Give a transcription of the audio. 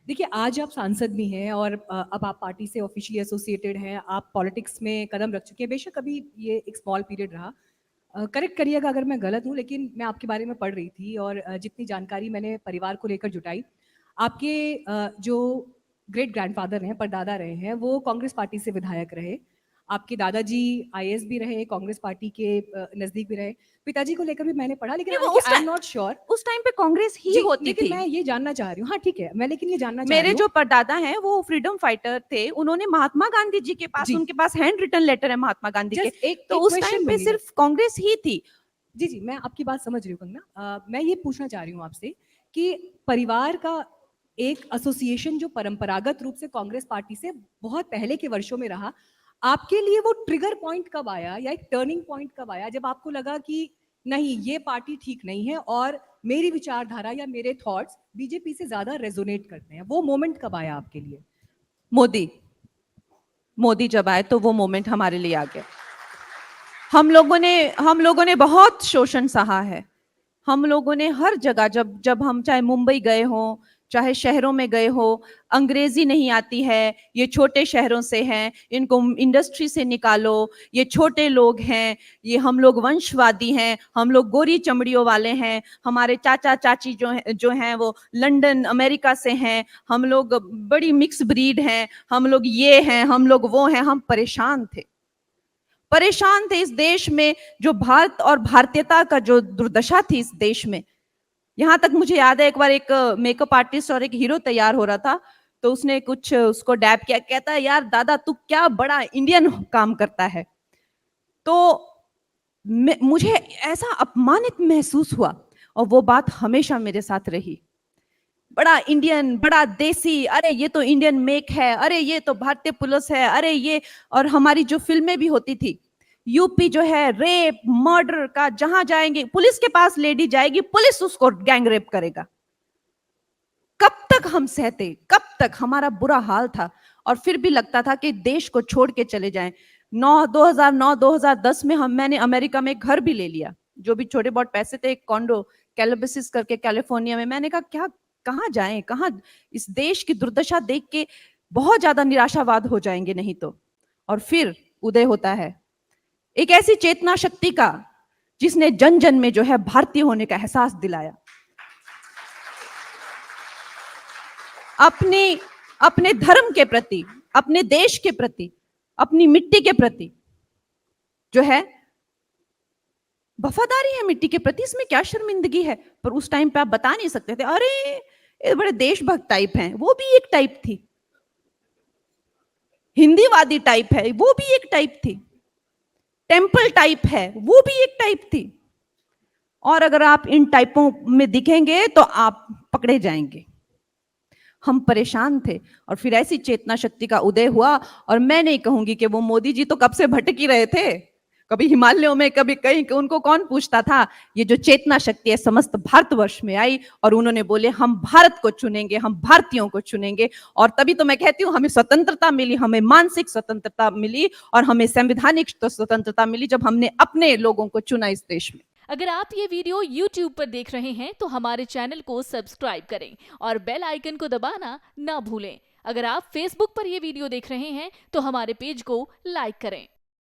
देखिए, आज आप सांसद भी हैं और अब आप पार्टी से ऑफिशियली एसोसिएटेड हैं, आप पॉलिटिक्स में कदम रख चुके हैं। बेशक अभी ये एक स्मॉल पीरियड रहा। करेक्ट करिएगा अगर मैं गलत हूँ, लेकिन मैं आपके बारे में पढ़ रही थी और जितनी जानकारी मैंने परिवार को लेकर जुटाई, आपके जो ग्रेट ग्रैंडफ़ादर हैं, परदादा रहे हैं, वो कांग्रेस पार्टी से विधायक रहे। आपके दादाजी आईएएस भी रहे, कांग्रेस पार्टी के नज़दीक भी रहे। पिताजी को लेकर भी मैंने पढ़ा, लेकिन नहीं, वो आई एम नॉट श्योर। उस टाइम पे कांग्रेस ही जी, होती लेकिन थी। मैं ये जानना चाह रही हूँ, हाँ, ठीक है, मैं लेकिन ये जानना चाह रही मेरे हूँ। जो परदादा हैं वो फ्रीडम फाइटर थे, उन्होंने महात्मा गांधी जी के पास, जी, उनके पास हैंड रिटन लेटर है महात्मा गांधी के, जस्ट एक तो एक उस टाइम क्वेश्चन पे लूँगी मैं। सिर्फ कांग्रेस ही थी। जी, जी, मैं आपकी बात समझ रही हूँ कंगना। मैं ये पूछना चाह रही हूँ आपसे कि परिवार का एक एसोसिएशन जो परंपरागत रूप से कांग्रेस पार्टी से बहुत पहले के वर्षों में रहा, आपके लिए वो ट्रिगर पॉइंट कब आया या एक टर्निंग पॉइंट कब आया जब आपको लगा कि नहीं, ये पार्टी ठीक नहीं है और मेरी विचारधारा या मेरे थॉट्स बीजेपी से ज़्यादा रेज़ोनेट करते हैं? वो मोमेंट कब आया आपके लिए? मोदी मोदी जब आए तो वो मोमेंट हमारे लिए आ गया। हम लोगों ने बहुत शोषण सहा है। हम लोगों ने हर जगह, जब जब हम चाहे मुंबई गए हों, चाहे शहरों में गए हो, अंग्रेजी नहीं आती है, ये छोटे शहरों से हैं, इनको इंडस्ट्री से निकालो, ये छोटे लोग हैं, ये हम लोग वंशवादी हैं, हम लोग गोरी चमड़ियों वाले हैं, हमारे चाचा चाची जो हैं वो लंदन अमेरिका से हैं, हम लोग बड़ी मिक्स ब्रीड हैं, हम लोग ये हैं, हम लोग वो हैं। हम परेशान थे इस देश में, जो भारत और भारतीयता का जो दुर्दशा थी इस देश में। यहाँ तक मुझे याद है, एक बार एक मेकअप आर्टिस्ट और एक हीरो तैयार हो रहा था, तो उसने कुछ उसको डैब किया, कहता है यार दादा तू क्या बड़ा इंडियन काम करता है। तो मुझे ऐसा अपमानित महसूस हुआ, और वो बात हमेशा मेरे साथ रही। बड़ा इंडियन, बड़ा देसी, अरे ये तो इंडियन मेक है, अरे ये तो भारतीय पुलिस है, अरे ये। और हमारी जो फिल्में भी होती थी, यूपी जो है रेप मर्डर का, जहां जाएंगे पुलिस के पास लेडी जाएगी, पुलिस उसको गैंग रेप करेगा। कब तक हम सहते, कब तक हमारा बुरा हाल था। और फिर भी लगता था कि देश को छोड़ के चले जाएं। 2009 2010 में मैंने अमेरिका में घर भी ले लिया, जो भी छोटे बहुत पैसे थे, एक कॉन्डो कैलिबसिस करके कैलिफोर्निया में। मैंने कहा क्या, कहाँ जाएं, कहाँ, इस देश की दुर्दशा देख के बहुत ज्यादा निराशावाद हो जाएंगे नहीं तो। और फिर उदय होता है एक ऐसी चेतना शक्ति का, जिसने जन जन में जो है भारतीय होने का एहसास दिलाया। अपने धर्म के प्रति, अपने देश के प्रति, अपनी मिट्टी के प्रति जो है वफादारी है, मिट्टी के प्रति, इसमें क्या शर्मिंदगी है। पर उस टाइम पे आप बता नहीं सकते थे, अरे ये बड़े देशभक्त टाइप हैं, वो भी एक टाइप थी। हिंदीवादी टाइप है, वो भी एक टाइप थी। टेम्पल टाइप है, वो भी एक टाइप थी। और अगर आप इन टाइपों में दिखेंगे तो आप पकड़े जाएंगे। हम परेशान थे, और फिर ऐसी चेतना शक्ति का उदय हुआ। और मैं नहीं कहूंगी कि वो मोदी जी तो कब से भटक ही रहे थे, कभी हिमालयों में, कभी कहीं, उनको कौन पूछता था। ये जो चेतना शक्ति है समस्त भारतवर्ष में आई, और उन्होंने बोले हम भारत को चुनेंगे, हम भारतीयों को चुनेंगे। और तभी तो मैं कहती हूँ हमें स्वतंत्रता मिली, हमें मानसिक स्वतंत्रता मिली, और हमें संवैधानिक स्वतंत्रता मिली, जब हमने अपने लोगों को चुना इस देश में। अगर आप ये वीडियो YouTube पर देख रहे हैं तो हमारे चैनल को सब्सक्राइब करें और बेल आइकन को दबाना ना भूलें। अगर आप Facebook पर ये वीडियो देख रहे हैं तो हमारे पेज को लाइक करें।